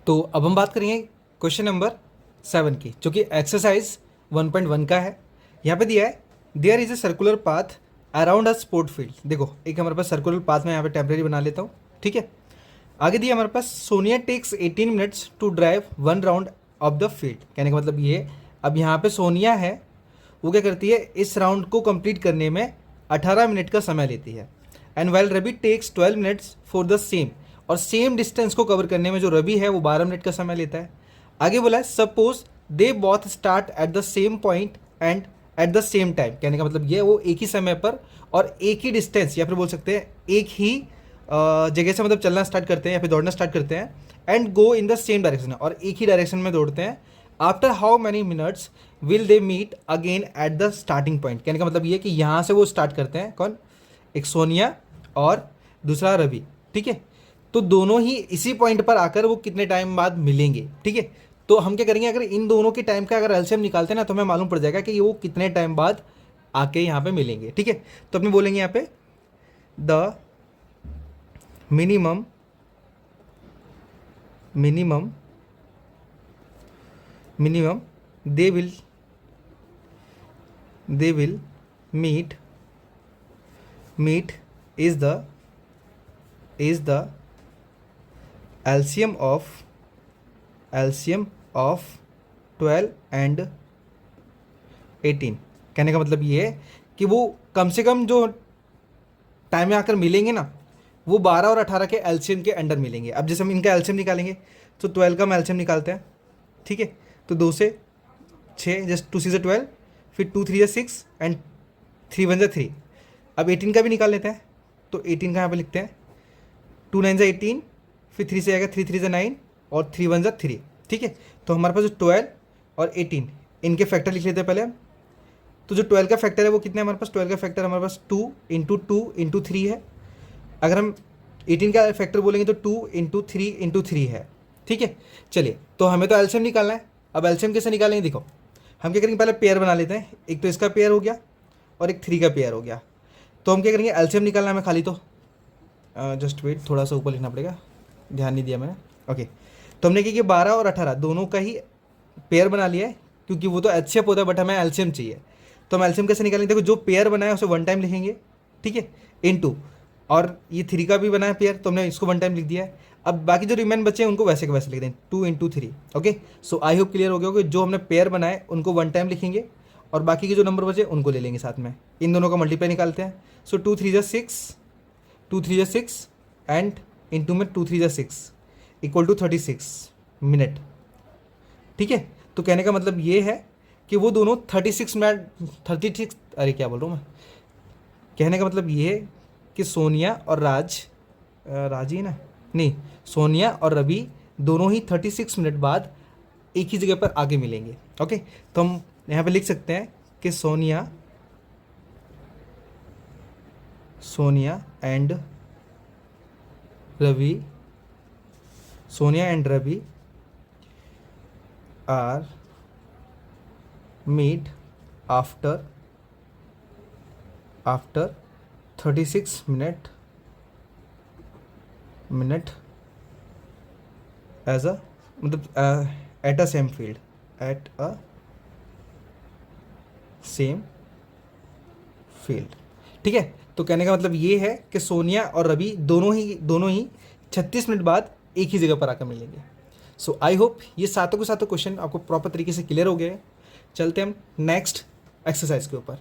तो अब हम बात करेंगे क्वेश्चन नंबर 7 की, जो कि एक्सरसाइज 1.1 का है। यहाँ पे दिया है there is a circular path around a sport field. देखो एक हमारे पास सर्कुलर पाथ में यहाँ पे टेम्परेरी बना लेता हूँ, ठीक है। आगे दिया हमारे पास Sonia takes 18 minutes to drive 1 round of the field. कहने का मतलब ये, अब यहाँ पे सोनिया है, वो क्या करती है, इस राउंड को कंप्लीट करने में 18 मिनट का समय लेती है। And while Ravi takes 12 minutes for the same, और सेम डिस्टेंस को कवर करने में जो रवि है वो 12 मिनट का समय लेता है। आगे बोला है suppose they both start at the same point and at the same time. कहने का मतलब ये, वो एक ही समय पर और एक ही डिस्टेंस, या फिर बोल सकते हैं एक ही जगह से मतलब चलना स्टार्ट करते हैं या फिर दौड़ना स्टार्ट करते हैं। And go in the same direction, और एक ही डायरेक्शन में दौड़ते हैं। After how many minutes will they meet again at the starting point. कहने का मतलब ये कि यहाँ से वो स्टार्ट करते हैं, कौन, एक सोनिया और दूसरा रवि, ठीक है। तो दोनों ही इसी पॉइंट पर आकर वो कितने टाइम बाद मिलेंगे, ठीक है। तो हम क्या करेंगे, अगर इन दोनों के टाइम का अगर एलसीएम निकालते हैं ना, तो हमें मालूम पड़ जाएगा कि वो कितने टाइम बाद आके यहाँ पे मिलेंगे, ठीक है। तो अपने बोलेंगे यहाँ पे the minimum minimum minimum they will meet is the LCM of 12 and 18। कहने का मतलब ये है कि वो कम से कम जो टाइम में आकर मिलेंगे ना, वो 12 और 18 के एलसीएम के अंडर मिलेंगे। अब जैसे हम इनका एलसीएम निकालेंगे तो 12 का हम एलसीएम निकालते हैं, ठीक है। तो 2 से 6, जस्ट 2 से 12, फिर 2 3 6 एंड 3 1 3। अब 18 का भी निकाल लेते हैं, तो 18 का यहाँ पे लिखते हैं 2 9 18, फिर 3 से आएगा 3 3 9 और 3 1 3, ठीक है। तो हमारे पास जो 12 और 18 इनके फैक्टर लिख लेते हैं पहले हम। तो जो 12 का फैक्टर है वो कितना है हमारे पास, 12 का फैक्टर हमारे पास 2 × 2 × 3 है। अगर हम 18 का फैक्टर बोलेंगे तो 2 × 3 × 3 है, ठीक है। चलिए, तो हमें तो एलसीएम निकालना है। अब एलसीएम कैसे निकालेंगे, देखो हम क्या करेंगे, पहले पेयर बना लेते हैं। एक तो इसका पेयर हो गया और एक 3 का पेयर हो गया। तो हम क्या करेंगे, एलसीएम निकालना है हमें खाली। तो जस्ट वेट, थोड़ा सा ऊपर लिखना पड़ेगा, ध्यान नहीं दिया मैंने। ओके, तो हमने क्या किया, 12 और 18 दोनों का ही पेयर बना लिया है, क्योंकि वो तो एचसीएफ होता है, बट हमें एलसीएम चाहिए। तो हम एलसीएम कैसे निकालेंगे, देखो जो पेयर बनाया है उसे 1 टाइम लिखेंगे, ठीक है, इनटू, और ये 3 का भी बना है पेयर, तो हमने इसको 1 टाइम लिख दिया है। अब बाकी जो रिमेन बचे हैं उनको वैसे के वैसे लिख दें, 2 × 3। Okay, so I hope clear हो गया होगा। जो हमने पेयर बनाए उनको 1 टाइम लिखेंगे, और बाकी के जो नंबर बचे उनको ले लेंगे साथ में। इन दोनों का मल्टीप्लाई निकालते हैं। सो 2 3 6, 2 3 6 एंड इनटू में 2 3 6 इक्वल टू 36 मिनट, ठीक है। तो कहने का मतलब ये है कि वो दोनों 36 मिनट 36, अरे क्या बोल रहा हूँ मैं, कहने का मतलब ये है कि सोनिया और राज ही ना, नहीं, सोनिया और रवि दोनों ही 36 मिनट बाद एक ही जगह पर आगे मिलेंगे। ओके, तो हम यहाँ पे लिख सकते हैं कि Sonia and Ravi are meet after 36 minute as a, मतलब एट अ सेम फील्ड, ठीक है। तो कहने का मतलब ये है कि सोनिया और रवि दोनों ही 36 मिनट बाद एक ही जगह पर आकर मिलेंगे। सो आई होप ये सातों के सातों क्वेश्चन आपको प्रॉपर तरीके से क्लियर हो गए। चलते हैं हम नेक्स्ट एक्सरसाइज के ऊपर।